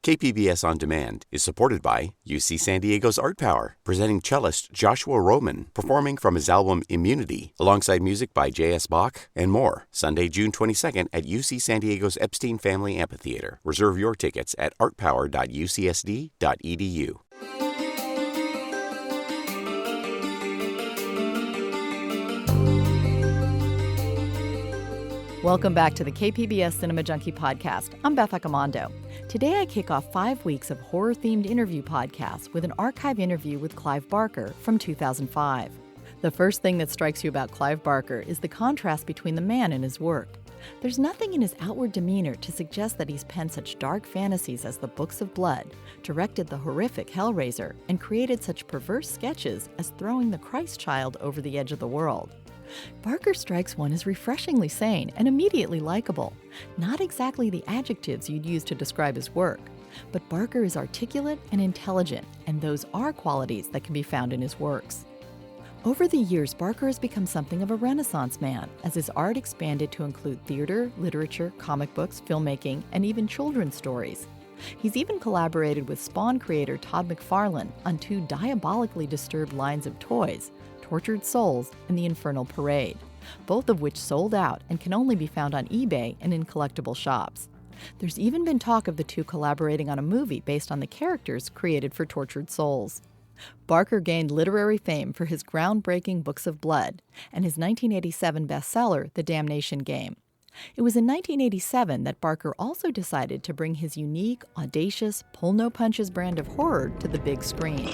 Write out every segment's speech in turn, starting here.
KPBS On Demand is supported by UC San Diego's Art Power, presenting cellist Joshua Roman, performing from his album Immunity, alongside music by J.S. Bach and more, Sunday, June 22nd at UC San Diego's Epstein Family Amphitheater. Reserve your tickets at artpower.ucsd.edu. Welcome back to the KPBS Cinema Junkie podcast. I'm Beth Accomando. Today I kick off 5 weeks of horror-themed interview podcasts with an archive interview with Clive Barker from 2005. The first thing that strikes you about Clive Barker is the contrast between the man and his work. There's nothing in his outward demeanor to suggest that he's penned such dark fantasies as the Books of Blood, directed the horrific Hellraiser, and created such perverse sketches as throwing the Christ child over the edge of the world. Barker strikes one as refreshingly sane and immediately likable. Not exactly the adjectives you'd use to describe his work, but Barker is articulate and intelligent, and those are qualities that can be found in his works. Over the years, Barker has become something of a Renaissance man, as his art expanded to include theater, literature, comic books, filmmaking, and even children's stories. He's even collaborated with Spawn creator Todd McFarlane on 2 diabolically disturbed lines of toys, Tortured Souls and The Infernal Parade, both of which sold out and can only be found on eBay and in collectible shops. There's even been talk of the 2 collaborating on a movie based on the characters created for Tortured Souls. Barker gained literary fame for his groundbreaking Books of Blood and his 1987 bestseller, The Damnation Game. It was in 1987 that Barker also decided to bring his unique, audacious, pull-no-punches brand of horror to the big screen.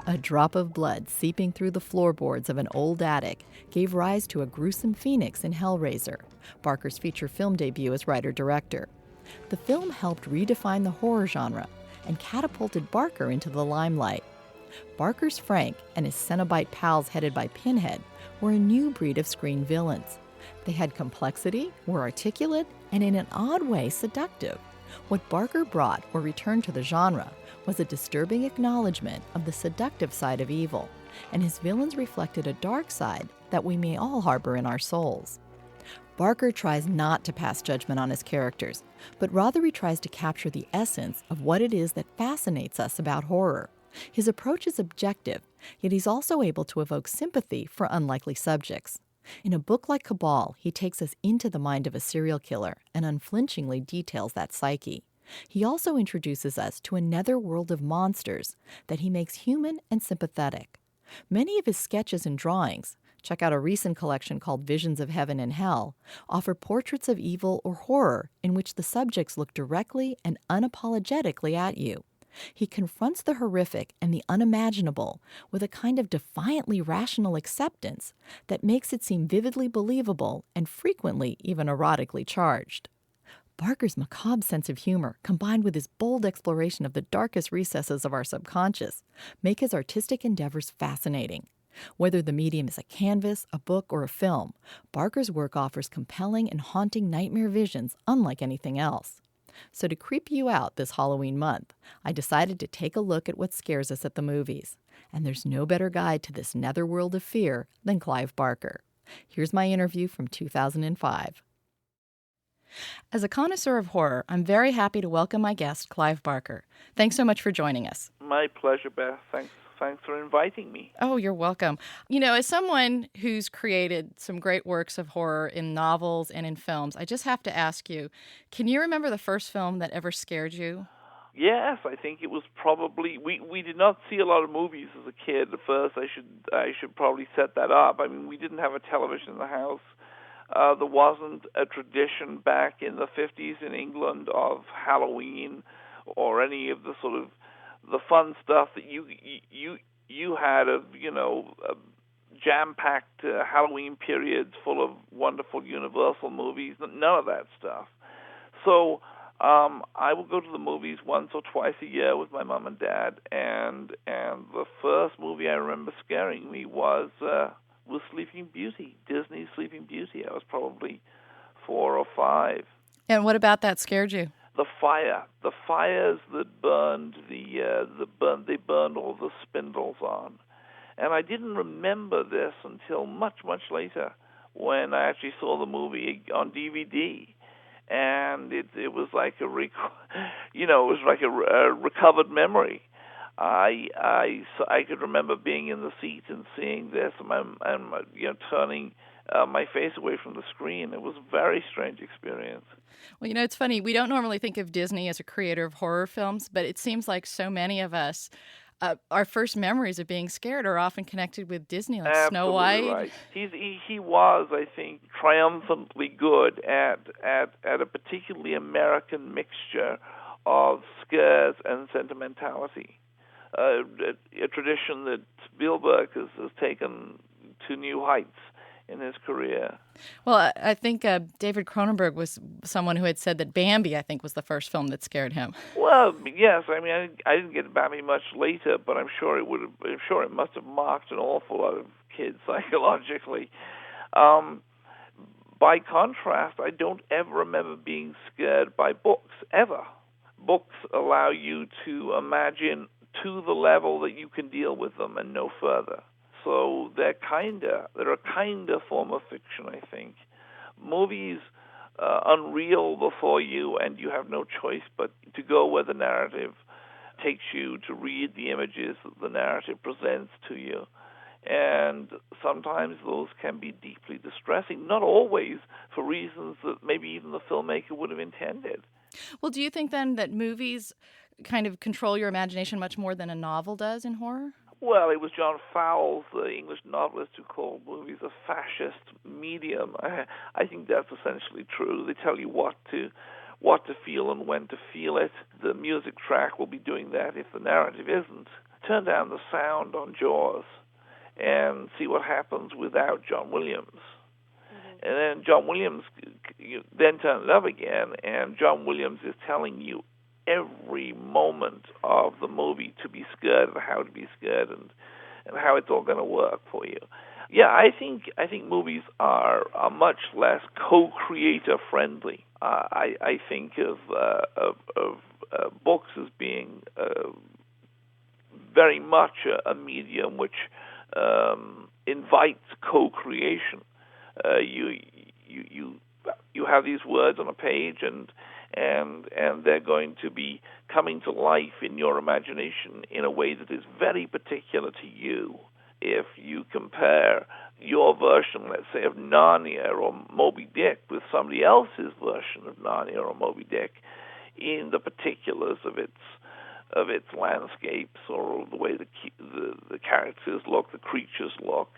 A drop of blood seeping through the floorboards of an old attic gave rise to a gruesome phoenix in Hellraiser, Barker's feature film debut as writer-director. The film helped redefine the horror genre and catapulted Barker into the limelight. Barker's Frank and his Cenobite pals headed by Pinhead were a new breed of screen villains. They had complexity, were articulate, and in an odd way seductive. What Barker brought or returned to the genre was a disturbing acknowledgement of the seductive side of evil, and his villains reflected a dark side that we may all harbor in our souls. Barker tries not to pass judgment on his characters, but rather he tries to capture the essence of what it is that fascinates us about horror. His approach is objective, yet he's also able to evoke sympathy for unlikely subjects. In a book like Cabal, he takes us into the mind of a serial killer and unflinchingly details that psyche. He also introduces us to a netherworld of monsters that he makes human and sympathetic. Many of his sketches and drawings, check out a recent collection called Visions of Heaven and Hell, offer portraits of evil or horror in which the subjects look directly and unapologetically at you. He confronts the horrific and the unimaginable with a kind of defiantly rational acceptance that makes it seem vividly believable and frequently even erotically charged. Barker's macabre sense of humor, combined with his bold exploration of the darkest recesses of our subconscious, make his artistic endeavors fascinating. Whether the medium is a canvas, a book, or a film, Barker's work offers compelling and haunting nightmare visions unlike anything else. So to creep you out this Halloween month, I decided to take a look at what scares us at the movies. And there's no better guide to this netherworld of fear than Clive Barker. Here's my interview from 2005. As a connoisseur of horror, I'm very happy to welcome my guest, Clive Barker. Thanks so much for joining us. My pleasure, Beth. Thanks for inviting me. Oh, you're welcome. You know, as someone who's created some great works of horror in novels and in films, I just have to ask you, can you remember the first film that ever scared you? Yes, I think it was probably we did not see a lot of movies as a kid at first. I should probably set that up. I mean, we didn't have a television in the house. There wasn't a tradition back in the 50s in England of Halloween or any of the sort of the fun stuff that you had of, jam-packed Halloween periods full of wonderful Universal movies. None of that stuff. So I will go to the movies once or twice a year with my mom and dad, and the first movie I remember scaring me was Sleeping Beauty, Disney's Sleeping Beauty. I was probably 4 or 5. And what about that scared you? The fires that burned they burned all the spindles on. And I didn't remember this until much, much later when I actually saw the movie on DVD. and it was like a recovered memory. I could remember being in the seat and seeing this, and turning my face away from the screen. It was a very strange experience. Well, it's funny. We don't normally think of Disney as a creator of horror films, but it seems like so many of us, our first memories of being scared are often connected with Disney, like Absolutely Snow White. Right. He was, I think, triumphantly good at a particularly American mixture of scares and sentimentality. A tradition that Spielberg has taken to new heights in his career. Well, I think David Cronenberg was someone who had said that Bambi, I think, was the first film that scared him. Well, yes. I mean, I didn't get Bambi much later, but I'm sure it must have marked an awful lot of kids psychologically. By contrast, I don't ever remember being scared by books, ever. Books allow you to imagine to the level that you can deal with them and no further. So they're a kind of form of fiction, I think. Movies unreal before you, and you have no choice but to go where the narrative takes you, to read the images that the narrative presents to you. And sometimes those can be deeply distressing, not always for reasons that maybe even the filmmaker would have intended. Well, do you think then that movies kind of control your imagination much more than a novel does in horror? Well, it was John Fowles, the English novelist, who called movies a fascist medium. I think that's essentially true. They tell you what to feel and when to feel it. The music track will be doing that if the narrative isn't. Turn down the sound on Jaws and see what happens without John Williams. Mm-hmm. And then John Williams, then turn it up again, and John Williams is telling you every moment of the movie to be scared and how to be scared and how it's all going to work for you. Yeah, I think movies are much less co-creator friendly. I think of books as being very much a medium which invites co-creation. You have these words on a page, and they're going to be coming to life in your imagination in a way that is very particular to you. If you compare your version, let's say, of Narnia or Moby Dick with somebody else's version of Narnia or Moby Dick, in the particulars of its landscapes or the way the characters look, the creatures look,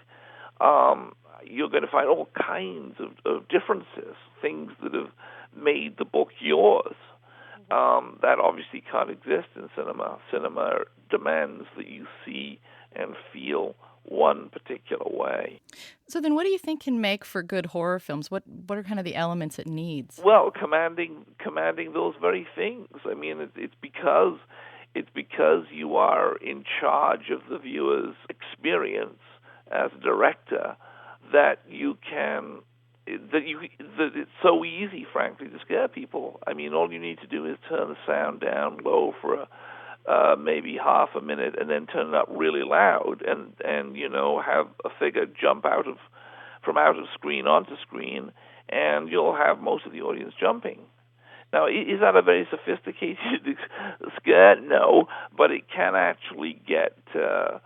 you're going to find all kinds of differences, things that have made the book yours. That obviously can't exist in cinema. Cinema demands that you see and feel one particular way. So then what do you think can make for good horror films? What are kind of the elements it needs? Well, commanding those very things. I mean, it's because you are in charge of the viewer's experience as a director that it's so easy, frankly, to scare people. I mean, all you need to do is turn the sound down low for maybe half a minute, and then turn it up really loud, and have a figure jump from out of screen onto screen, and you'll have most of the audience jumping. Now, is that a very sophisticated scare? No, but it can actually get the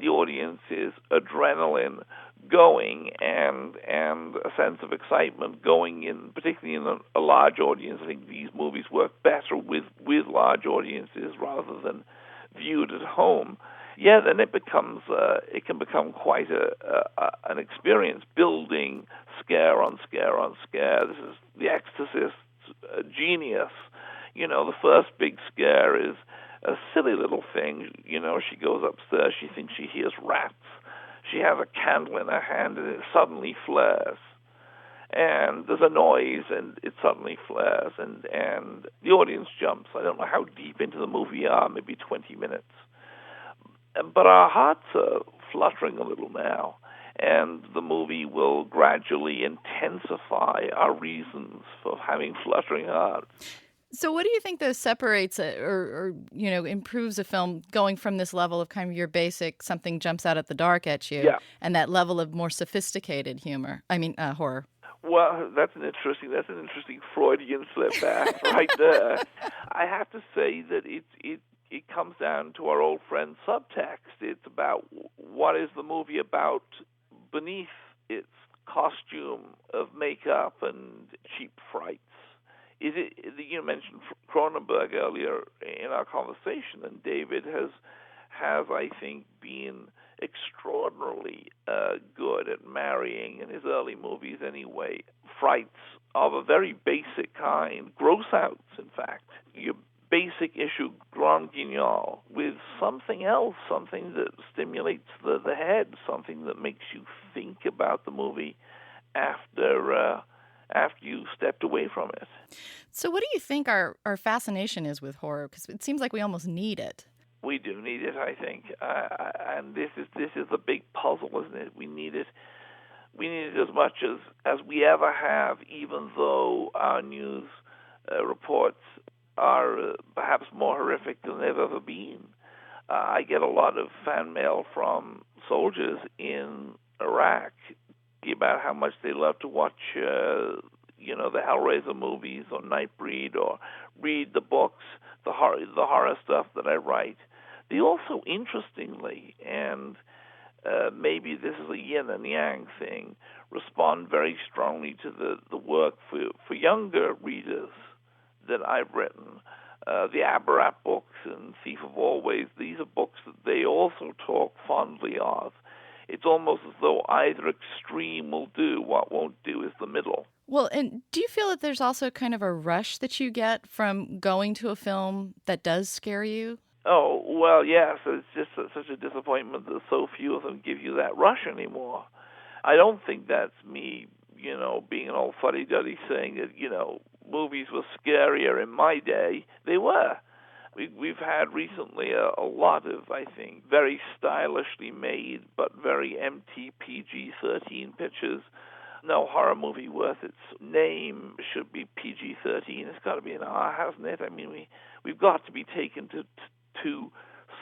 audience's adrenaline going and a sense of excitement going in, particularly in a large audience. I think these movies work better with large audiences rather than viewed at home. Yeah, then it can become quite an experience, building scare on scare on scare. This is The Exorcist's genius. The first big scare is a silly little thing. She goes upstairs, she thinks she hears rats. She has a candle in her hand, and it suddenly flares. And there's a noise, and it suddenly flares, and the audience jumps. I don't know how deep into the movie we are, maybe 20 minutes. But our hearts are fluttering a little now, and the movie will gradually intensify our reasons for having fluttering hearts. So what do you think, though, separates or improves a film going from this level of kind of your basic something jumps out at the dark at you and that level of more sophisticated horror? Well, that's an interesting Freudian slip back right there. I have to say that it comes down to our old friend subtext. It's about what is the movie about beneath its costume of makeup and cheap frights. Is it? You mentioned Cronenberg earlier in our conversation, and David has I think been extraordinarily good at marrying in his early movies anyway frights of a very basic kind, gross outs in fact, your basic issue grand guignol with something else, something that stimulates the head, something that makes you think about the movie after you stepped away from it. So what do you think our fascination is with horror? Because it seems like we almost need it. We do need it, I think, and this is the big puzzle, isn't it? We need it. We need it as much as we ever have, even though our news reports are perhaps more horrific than they've ever been. I get a lot of fan mail from soldiers in Iraq about how much they love to watch, the Hellraiser movies or Nightbreed or read the books, the horror stuff that I write. They also, interestingly, and maybe this is a yin and yang thing, respond very strongly to the work for younger readers that I've written. The Abarat books and Thief of Always, these are books that they also talk fondly of. It's almost as though either extreme will do, what won't do is the middle. Well, and do you feel that there's also kind of a rush that you get from going to a film that does scare you? Oh, well, yes. It's just such a disappointment that so few of them give you that rush anymore. I don't think that's me, being an old fuddy-duddy saying that, movies were scarier in my day. They were. We've had recently a lot of, I think, very stylishly made but very empty PG-13 pictures. No horror movie worth its name should be PG-13. It's got to be an R, hasn't it? I mean, we've got to be taken to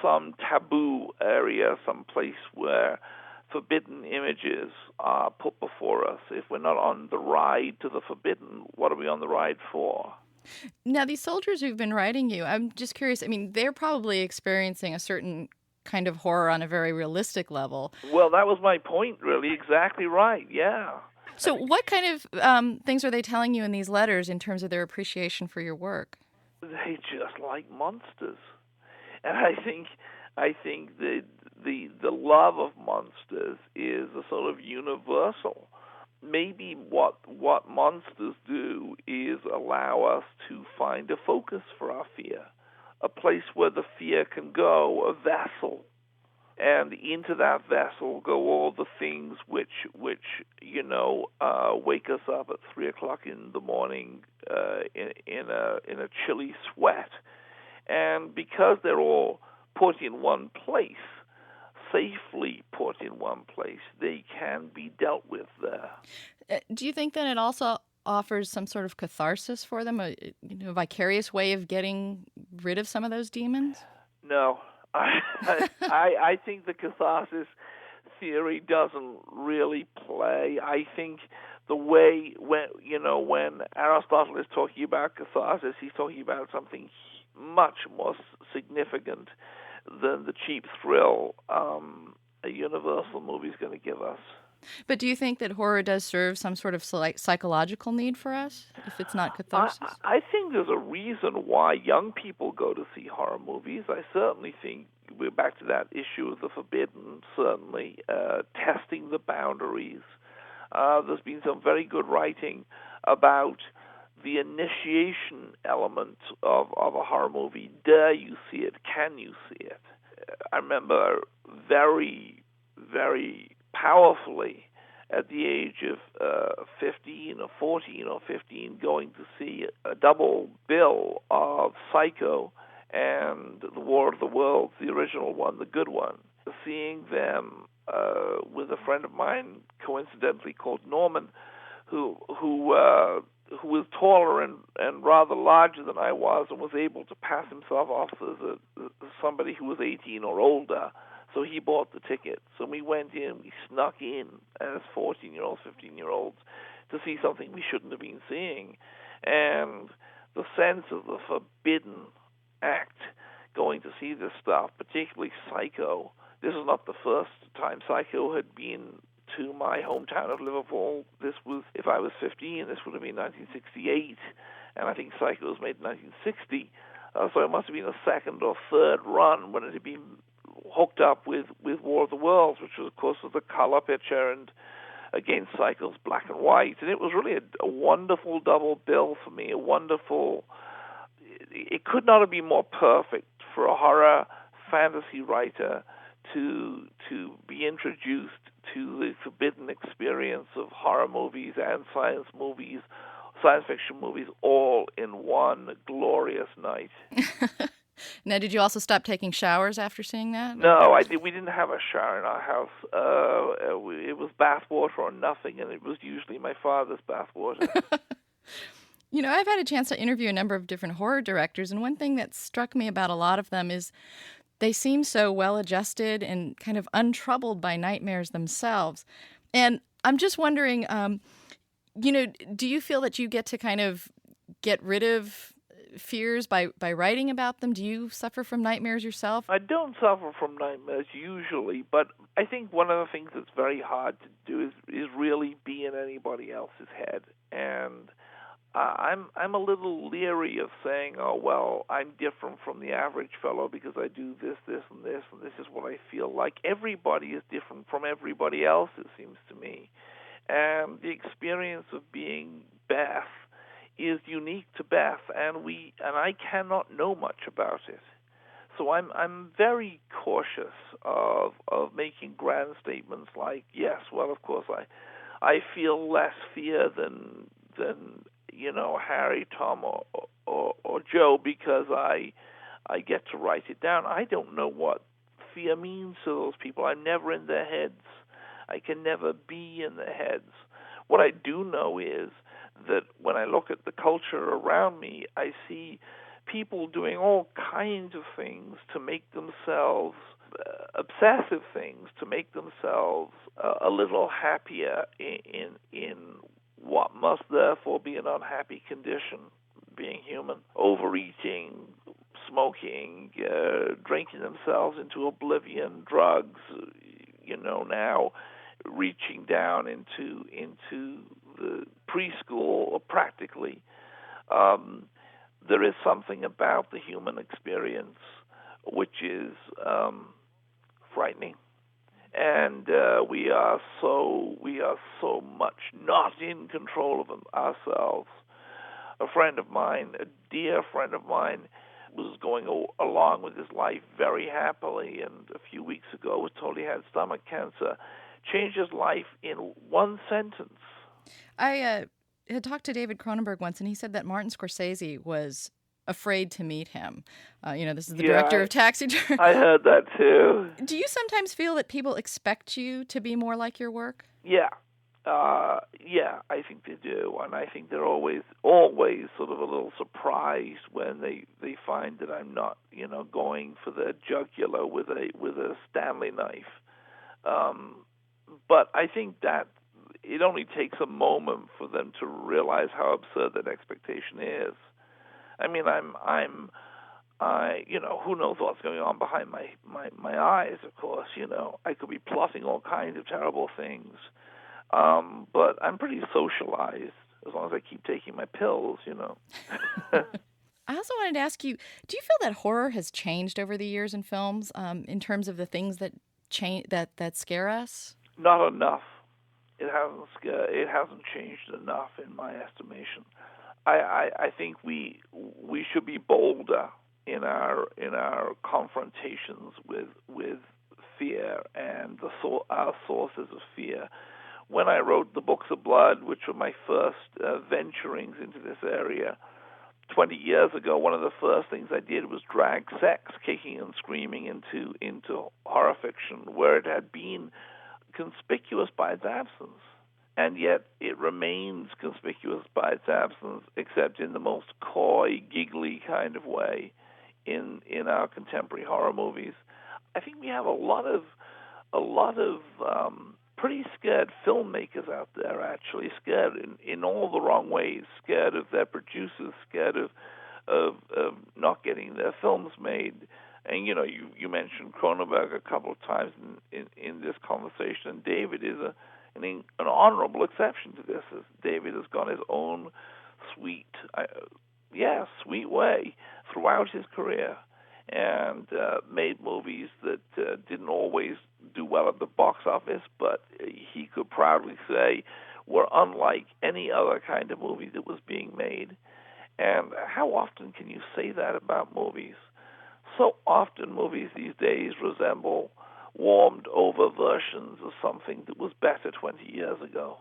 some taboo area, some place where forbidden images are put before us. If we're not on the ride to the forbidden, what are we on the ride for? Now, these soldiers who've been writing you, I'm just curious, I mean, they're probably experiencing a certain kind of horror on a very realistic level. Well, that was my point, really. Exactly right, yeah. So what kind of things are they telling you in these letters in terms of their appreciation for your work? They just like monsters. And I think the love of monsters is a sort of universal. Maybe what monsters do is allow us to find a focus for our fear, a place where the fear can go, a vessel, and into that vessel go all the things which wake us up at 3:00 in the morning in a chilly sweat. And because they're all put in one place, safely put in one place, they can be dealt with there. Do you think that it also offers some sort of catharsis for them, a vicarious way of getting rid of some of those demons? No. I think the catharsis theory doesn't really play. I think the way when Aristotle is talking about catharsis, he's talking about something much more significant than the cheap thrill a Universal movie is going to give us. But do you think that horror does serve some sort of psychological need for us, if it's not catharsis? I think there's a reason why young people go to see horror movies. I certainly think we're back to that issue of the forbidden, certainly, testing the boundaries. There's been some very good writing about the initiation element of a horror movie. Dare you see it? Can you see it? I remember very, very powerfully at the age of 15 or 14 or 15 going to see a double bill of Psycho and The War of the Worlds, the original one, the good one. Seeing them with a friend of mine, coincidentally called Norman, who was taller and rather larger than I was and was able to pass himself off as somebody who was 18 or older. So he bought the tickets, and we went in, we snuck in as 14-year-olds, 15-year-olds to see something we shouldn't have been seeing. And the sense of the forbidden act going to see this stuff, particularly Psycho. This is not the first time Psycho had been to my hometown of Liverpool. This was, if I was 15, this would have been 1968, and I think Psycho was made in 1960. So it must have been a second or third run when it had been hooked up with War of the Worlds, which was, of course, was the color picture, and against Psycho's black and white. And it was really a wonderful double bill for me, a wonderful... It could not have been more perfect for a horror fantasy writer to be introduced to the forbidden experience of horror movies and science fiction movies, all in one glorious night. Now, did you also stop taking showers after seeing that? No, I did. We didn't have a shower in our house. It was bathwater or nothing, and it was usually my father's bathwater. You know, I've had a chance to interview a number of different horror directors, and one thing that struck me about a lot of them is they seem so well-adjusted and kind of untroubled by nightmares themselves. And I'm just wondering, do you feel that you get to kind of get rid of fears by writing about them? Do you suffer from nightmares yourself? I don't suffer from nightmares usually, but I think one of the things that's very hard to do is really be in anybody else's head. And I'm a little leery of saying, oh, well, I'm different from the average fellow because I do this, and this is what I feel like. Everybody is different from everybody else, it seems to me. And the experience of being Beth is unique to Beth, and I cannot know much about it. So I'm very cautious of making grand statements like, yes, well, of course, I feel less fear than Harry, Tom, or Joe because I get to write it down. I don't know what fear means to those people. I'm never in their heads. I can never be in their heads. What I do know is that when I look at the culture around me, I see people doing all kinds of things to make themselves, obsessive things, to make themselves a little happier in what must therefore be an unhappy condition, being human. Overeating, smoking, drinking themselves into oblivion, drugs, now reaching down into the preschool practically. There is something about the human experience which is frightening. And we are so much not in control of ourselves. A friend of mine, a dear friend of mine, was going along with his life very happily, and a few weeks ago was told he had stomach cancer. Changed his life in one sentence. I had talked to David Cronenberg once, and he said that Martin Scorsese was afraid to meet him. This is the director of Taxi Driver. I heard that too. Do you sometimes feel that people expect you to be more like your work? Yeah. I think they do, and I think they're always sort of a little surprised when they find that I'm not, going for the jugular with a Stanley knife. But I think that it only takes a moment for them to realize how absurd that expectation is. I mean, who knows what's going on behind my eyes, of course, I could be plotting all kinds of terrible things. But I'm pretty socialized as long as I keep taking my pills, I also wanted to ask you, do you feel that horror has changed over the years in films in terms of the things that that scare us? Not enough. It hasn't changed enough in my estimation. I think we should be bolder in our confrontations with fear and our sources of fear. When I wrote the Books of Blood, which were my first venturings into this area 20 years ago, one of the first things I did was drag sex, kicking and screaming, into horror fiction, where it had been conspicuous by its absence. And yet it remains conspicuous by its absence, except in the most coy, giggly kind of way in our contemporary horror movies. I think we have a lot of pretty scared filmmakers out there, actually, scared in all the wrong ways, scared of their producers, scared of not getting their films made. And, you mentioned Cronenberg a couple of times in this conversation, and David is an honorable exception to this. As David has gone his own sweet way throughout his career and made movies that didn't always do well at the box office, but he could proudly say were unlike any other kind of movie that was being made. And how often can you say that about movies? So often movies these days resemble warmed-over versions of something that was better 20 years ago.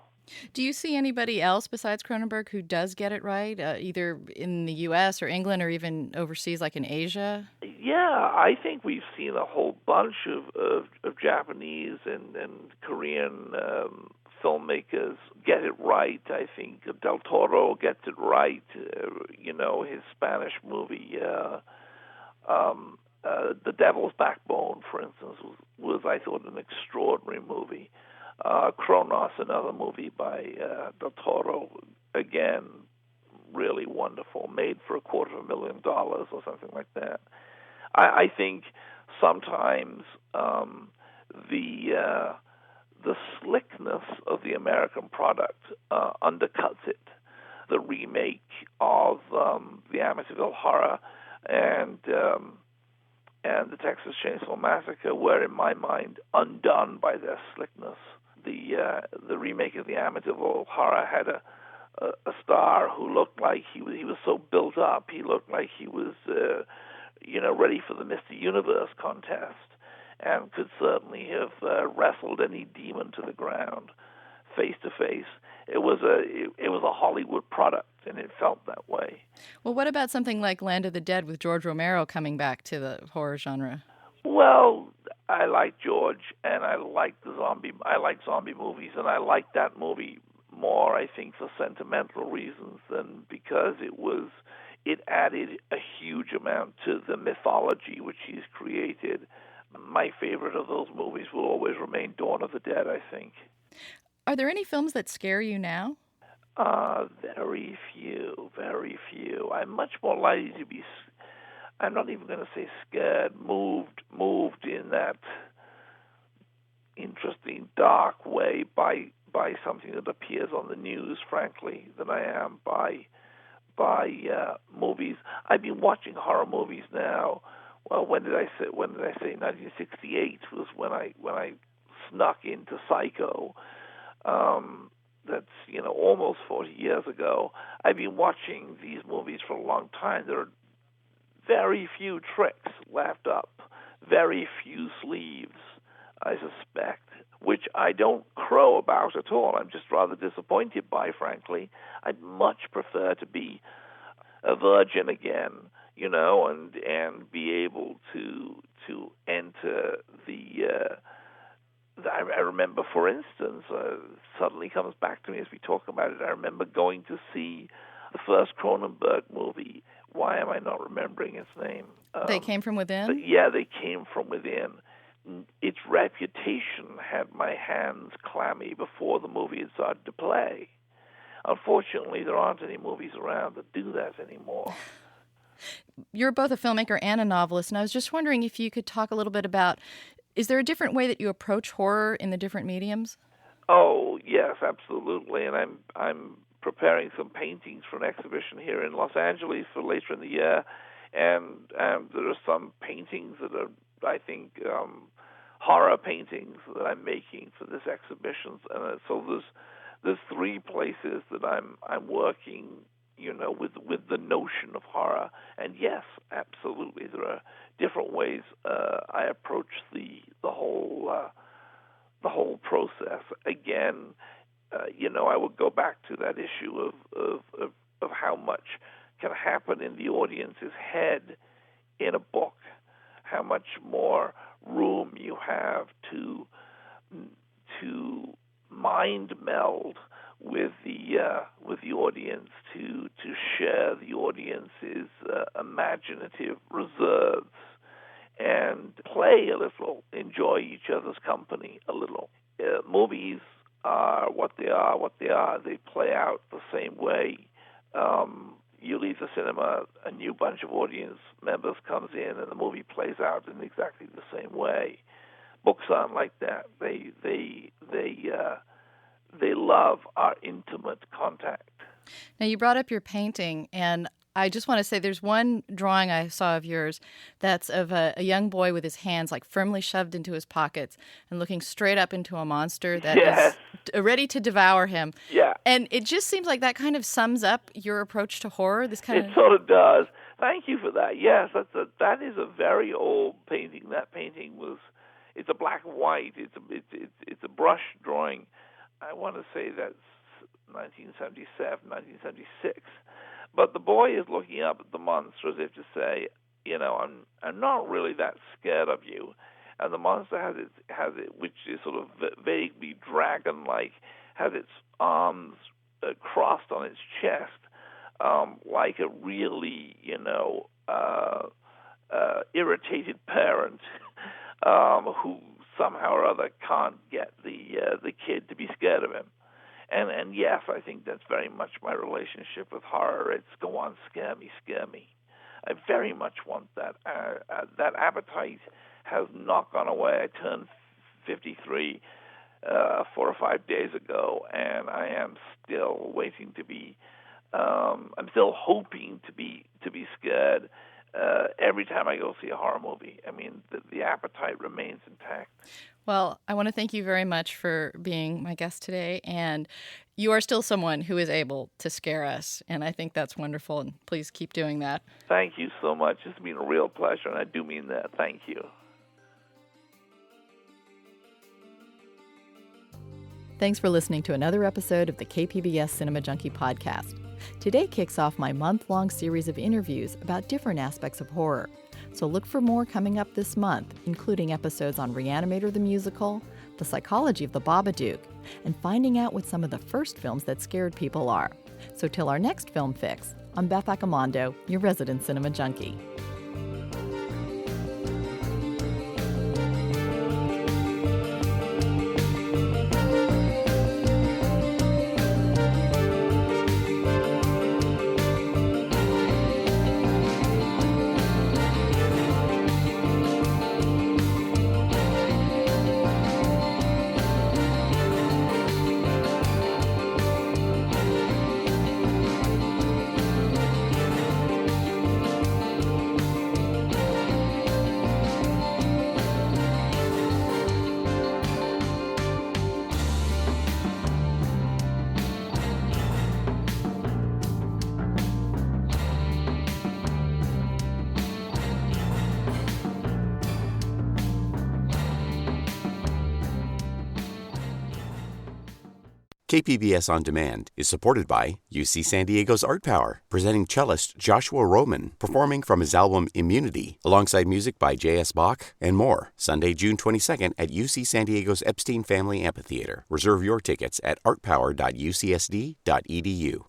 Do you see anybody else besides Cronenberg who does get it right, either in the U.S. or England or even overseas, like in Asia? Yeah, I think we've seen a whole bunch of Japanese and Korean filmmakers get it right. I think Del Toro gets it right. His Spanish movie, The Devil's Backbone, for instance, was I thought, an extraordinary movie. Kronos, another movie by Del Toro, again, really wonderful, made for $250,000 or something like that. I think sometimes the slickness of the American product undercuts it. The remake of the Amityville Horror and the Texas Chainsaw Massacre were, in my mind, undone by their slickness. The remake of the Amityville Horror had a star who looked like he was so built up. He looked like he was ready for the Mr. Universe contest, and could certainly have wrestled any demon to the ground face to face. It was a Hollywood product, and it felt that way. Well, what about something like Land of the Dead with George Romero coming back to the horror genre? Well, I like George, and I like zombie movies, and I like that movie more, I think, for sentimental reasons than because it added a huge amount to the mythology which he's created. My favorite of those movies will always remain Dawn of the Dead, I think. Are there any films that scare you now? Very few. I'm much more likely to be, I'm not even going to say scared, moved in that interesting, dark way by something that appears on the news, frankly, than I am by movies. I've been watching horror movies now. Well, when did I say 1968 was when I snuck into Psycho. That's almost 40 years ago. I've been watching these movies for a long time. There are very few tricks left up, very few sleeves, I suspect, which I don't crow about at all. I'm just rather disappointed by, frankly. I'd much prefer to be a virgin again, and be able to enter the. I remember, for instance, suddenly comes back to me as we talk about it. I remember going to see the first Cronenberg movie. Why am I not remembering its name? They Came From Within? Yeah, They Came From Within. Its reputation had my hands clammy before the movie had started to play. Unfortunately, there aren't any movies around that do that anymore. You're both a filmmaker and a novelist, and I was just wondering if you could talk a little bit about, is there a different way that you approach horror in the different mediums? Oh, yes, absolutely. And I'm preparing some paintings for an exhibition here in Los Angeles for later in the year. And there are some paintings that are, I think, horror paintings that I'm making for this exhibition. And so there's three places that I'm working, with the notion of horror. And yes, absolutely, there are different ways I approach the whole process. Again, I would go back to that issue of how much can happen in the audience's head in a book, how much more room you have to mind meld with the audience, to share the audience's imaginative reserves and play a little, enjoy each other's company a little. movies are what they are. They play out the same way. You leave the cinema, a new bunch of audience members comes in, and the movie plays out in exactly the same way. Books aren't like that. They love our intimate contact. Now, you brought up your painting, and I just want to say there's one drawing I saw of yours that's of a young boy with his hands like firmly shoved into his pockets and looking straight up into a monster that is ready to devour him. Yeah. And it just seems like that kind of sums up your approach to horror. It sort of does. Thank you for that. Yes, that is a very old painting. That painting it's a black and white. It's a brush drawing. I want to say that's 1977, 1976. But the boy is looking up at the monster as if to say, I'm not really that scared of you. And the monster has it, which is sort of vaguely dragon-like, has its arms crossed on its chest, like a really, irritated parent who somehow or other can't get the kid to be scared of him. And yes, I think that's very much my relationship with horror. It's go on, scare me, scare me. I very much want that. That appetite has not gone away. I turned 53 4 or 5 days ago, and I am still waiting to be. I'm still hoping to be scared every time I go see a horror movie. I mean, the appetite remains intact. Well, I want to thank you very much for being my guest today, and you are still someone who is able to scare us, and I think that's wonderful, and please keep doing that. Thank you so much. It's been a real pleasure, and I do mean that. Thank you. Thanks for listening to another episode of the KPBS Cinema Junkie podcast. Today kicks off my month-long series of interviews about different aspects of horror. So look for more coming up this month, including episodes on Reanimator the musical, the psychology of the Babadook, and finding out what some of the first films that scared people are. So till our next Film Fix, I'm Beth Accomando, your resident cinema junkie. KPBS On Demand is supported by UC San Diego's Art Power, presenting cellist Joshua Roman, performing from his album Immunity, alongside music by J.S. Bach and more, Sunday, June 22nd at UC San Diego's Epstein Family Amphitheater. Reserve your tickets at artpower.ucsd.edu.